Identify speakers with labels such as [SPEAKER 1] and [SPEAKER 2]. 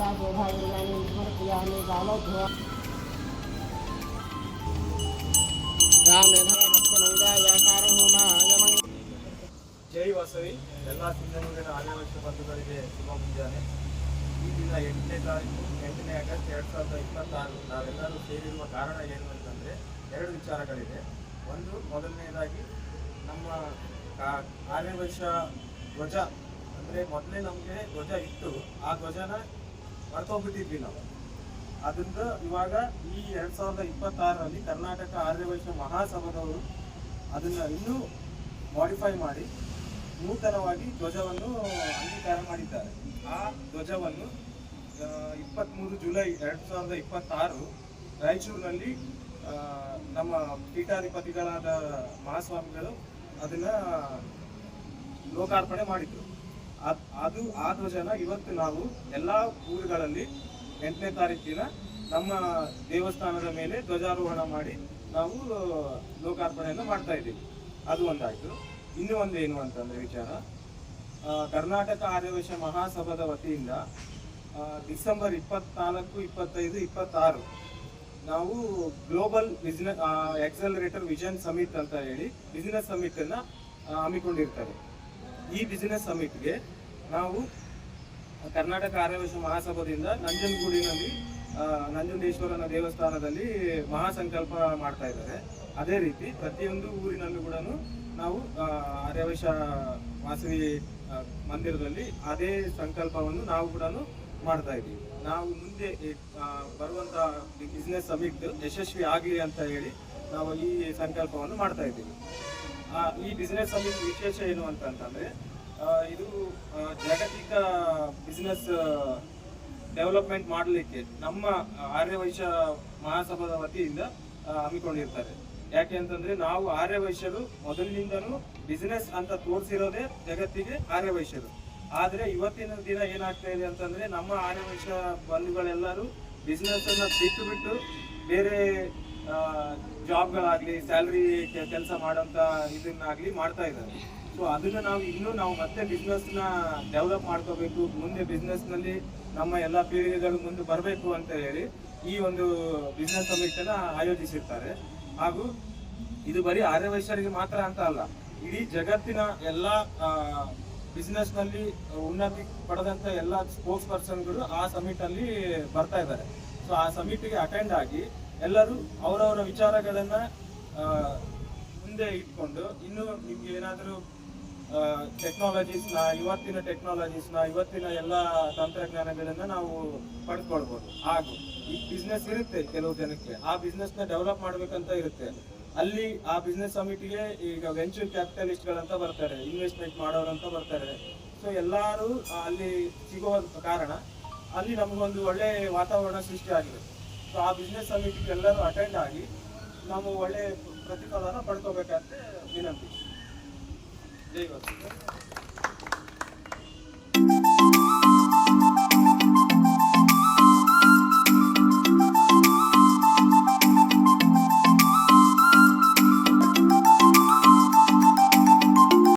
[SPEAKER 1] ಜೈ ವಾಸವಿ. ಎಲ್ಲ ಸಿಂಧನೂರಿನ ಆರ್ಯವರ್ಷ ಬಂಧುಗಳಿಗೆ ಶುಭ ಮುಂಜಾನೆ. ಈ ದಿನ 8ನೇ ತಾರೀಕು 8ನೇ ಆಗಸ್ಟ್ 2026 ನಾವೆಲ್ಲರೂ ಸೇರಿರುವ ಕಾರಣ ಏನು ಅಂತಂದರೆ 2 ವಿಚಾರಗಳಿದೆ. ಒಂದು, ಮೊದಲನೇದಾಗಿ ನಮ್ಮ ಆರ್ಯವರ್ಷ ಧ್ವಜ ಅಂದರೆ ಮೊದಲೇ ನಮಗೆ ಧ್ವಜ ಇತ್ತು, ಆ ಧ್ವಜನ ಮರ್ತೋಗ್ಬಿಟ್ಟಿದ್ವಿ ನಾವು. ಅದರಿಂದ ಇವಾಗ ಈ 2026ರಲ್ಲಿ ಕರ್ನಾಟಕ ಆರ್ಯವರ್ಷ ಮಹಾಸಭಾದವರು ಅದನ್ನು ಇನ್ನೂ ಮಾಡಿಫೈ ಮಾಡಿ ನೂತನವಾಗಿ ಧ್ವಜವನ್ನು ಅಂಗೀಕಾರ ಮಾಡಿದ್ದಾರೆ. ಆ ಧ್ವಜವನ್ನು 23 ಜುಲೈ 2026 ರಾಯಚೂರಿನಲ್ಲಿ ನಮ್ಮ ಪೀಠಾಧಿಪತಿಗಳಾದ ಮಹಾಸ್ವಾಮಿಗಳು ಅದನ್ನು ಲೋಕಾರ್ಪಣೆ ಮಾಡಿದ್ರು. ಆ ಧ್ವಜನ ಇವತ್ತು ನಾವು ಎಲ್ಲ ಊರುಗಳಲ್ಲಿ 8ನೇ ತಾರೀಕಿನ ನಮ್ಮ ದೇವಸ್ಥಾನದ ಮೇಲೆ ಧ್ವಜಾರೋಹಣ ಮಾಡಿ ನಾವು ಲೋಕಾರ್ಪಣೆಯನ್ನು ಮಾಡ್ತಾ ಇದ್ದೀವಿ. ಅದು ಒಂದಾಯಿತು. ಇನ್ನೂ ಒಂದೇನು ಅಂತಂದರೆ ವಿಚಾರ, ಕರ್ನಾಟಕ ಆರ್ಯವರ್ಷ ಮಹಾಸಭಾದ ವತಿಯಿಂದ ಡಿಸೆಂಬರ್ 24, 25, 26 ನಾವು global business accelerator vision summit ಅಂತ ಹೇಳಿ ಬಿಸ್ನೆಸ್ ಸಮಿಟನ್ನು ಹಮ್ಮಿಕೊಂಡಿರ್ತಾರೆ. ಈ ಬಿಸ್ನೆಸ್ ಸಮಿಟ್ಗೆ ನಾವು ಕರ್ನಾಟಕ ಆರ್ಯವರ್ಷ ಮಹಾಸಭಾದಿಂದ ನಂಜನಗೂಡಿನಲ್ಲಿ ನಂಜುಂಡೇಶ್ವರನ ದೇವಸ್ಥಾನದಲ್ಲಿ ಮಹಾಸಂಕಲ್ಪ ಮಾಡ್ತಾ ಇದ್ದಾರೆ. ಅದೇ ರೀತಿ ಪ್ರತಿಯೊಂದು ಊರಿನಲ್ಲೂ ಕೂಡ ನಾವು ಆರ್ಯವರ್ಷ ವಾಸವಿ ಮಂದಿರದಲ್ಲಿ ಅದೇ ಸಂಕಲ್ಪವನ್ನು ನಾವು ಕೂಡ ಮಾಡ್ತಾ ಇದ್ದೀವಿ. ನಾವು ಮುಂದೆ ಬರುವಂಥ ಬಿಸ್ನೆಸ್ ಸಮಿಟ್ ಯಶಸ್ವಿ ಆಗಲಿ ಅಂತ ಹೇಳಿ ನಾವು ಈ ಸಂಕಲ್ಪವನ್ನು ಮಾಡ್ತಾ ಇದ್ದೀವಿ. ಈ ಬಿಸ್ನೆಸ್ ಸಮಿಟ್ ವಿಶೇಷ ಏನು ಅಂತಂದರೆ, ಇದು ಜಾಗತಿಕ ಬಿಸ್ನೆಸ್ ಡೆವಲಪ್ಮೆಂಟ್ ಮಾಡಲಿಕ್ಕೆ ನಮ್ಮ ಆರ್ಯವರ್ಷ ಮಹಾಸಭಾದ ವತಿಯಿಂದ ಹಮ್ಮಿಕೊಂಡಿರ್ತಾರೆ. ಯಾಕೆ ಅಂತಂದ್ರೆ ನಾವು ಆರ್ಯವೈಶ್ಯರು ಮೊದಲಿನಿಂದನೂ ಬಿಸ್ನೆಸ್ ಅಂತ ತೋರಿಸಿರೋದೇ ಜಗತ್ತಿಗೆ ಆರ್ಯವೈಶ್ಯರು. ಆದರೆ ಇವತ್ತಿನ ದಿನ ಏನಾಗ್ತಾ ಇದೆ ಅಂತಂದ್ರೆ ನಮ್ಮ ಆರ್ಯವೈಶ್ಯ ಬಂಧುಗಳೆಲ್ಲರೂ ಬಿಸ್ನೆಸ್ ಅನ್ನ ಬಿಟ್ಟು ಬೇರೆ ಜಾಬ್ಗಳಾಗ್ಲಿ ಸ್ಯಾಲ್ರಿ ಕೆಲಸ ಮಾಡೋಂಥ ಇದನ್ನಾಗ್ಲಿ ಮಾಡ್ತಾ ಇದ್ದಾರೆ. ಸೊ ಅದನ್ನ ನಾವು ಮತ್ತೆ ಬಿಸ್ನೆಸ್ನ ಡೆವಲಪ್ ಮಾಡ್ಕೋಬೇಕು, ಮುಂದೆ ಬಿಸ್ನೆಸ್ನಲ್ಲಿ ನಮ್ಮ ಎಲ್ಲ ಪೀಳಿಗೆಗಳು ಮುಂದೆ ಬರಬೇಕು ಅಂತ ಹೇಳಿ ಈ ಒಂದು ಬಿಸ್ನೆಸ್ ಸಮಿಟನ್ನು ಆಯೋಜಿಸಿರ್ತಾರೆ. ಹಾಗೂ ಇದು ಬರೀ ಆರ್ಯವೈಶ್ಯರಿಗೆ ಮಾತ್ರ ಅಂತ ಅಲ್ಲ, ಇಡೀ ಜಗತ್ತಿನ ಎಲ್ಲ ಬಿಸ್ನೆಸ್ನಲ್ಲಿ ಉನ್ನತಿ ಪಡೆದಂಥ ಎಲ್ಲ ಸ್ಪೋಕ್ಸ್ ಪರ್ಸನ್ಗಳು ಆ ಸಮಿಟಲ್ಲಿ ಬರ್ತಾ ಇದ್ದಾರೆ. ಸೊ ಆ ಸಮಿಟಿಗೆ ಅಟೆಂಡ್ ಆಗಿ ಎಲ್ಲರೂ ಅವರವರ ವಿಚಾರಗಳನ್ನು ಮುಂದೆ ಇಟ್ಕೊಂಡು ಇನ್ನೂ ನಿಮ್ಗೆ ಏನಾದರೂ ಇವತ್ತಿನ ಎಲ್ಲ ತಂತ್ರಜ್ಞಾನಗಳನ್ನು ನಾವು ಪಡೆದುಕೊಳ್ಬೋದು. ಹಾಗೂ ಈ ಬಿಸ್ನೆಸ್ ಇರುತ್ತೆ, ಕೆಲವು ಜನಕ್ಕೆ ಆ ಬಿಸ್ನೆಸ್ನ ಡೆವಲಪ್ ಮಾಡ್ಬೇಕಂತ ಇರುತ್ತೆ. ಅಲ್ಲಿ ಆ ಬಿಸ್ನೆಸ್ ಸಮಿಟಿಗೆ ಈಗ ವೆಂಚರ್ ಕ್ಯಾಪಿಟಲಿಸ್ಟ್ಗಳಂತ ಬರ್ತಾರೆ, ಇನ್ವೆಸ್ಟ್ಮೆಂಟ್ ಮಾಡೋರಂತ ಬರ್ತಾರೆ. ಸೊ ಎಲ್ಲರೂ ಅಲ್ಲಿ ಸಿಗೋ ಕಾರಣ ಅಲ್ಲಿ ನಮಗೊಂದು ಒಳ್ಳೆ ವಾತಾವರಣ ಸೃಷ್ಟಿ ಆಗಿದೆ. ಸೊ ಆ ಬಿಸ್ನೆಸ್ ಸಮಿಟಿಗೆ ಎಲ್ಲರೂ ಅಟೆಂಡ್ ಆಗಿ ನಾವು ಒಳ್ಳೆ ಪ್ರತಿಫಲನ ಪಡ್ಕೋಬೇಕಂತ ವಿನಂತಿ. ಜೈ ವಾಸವಿ.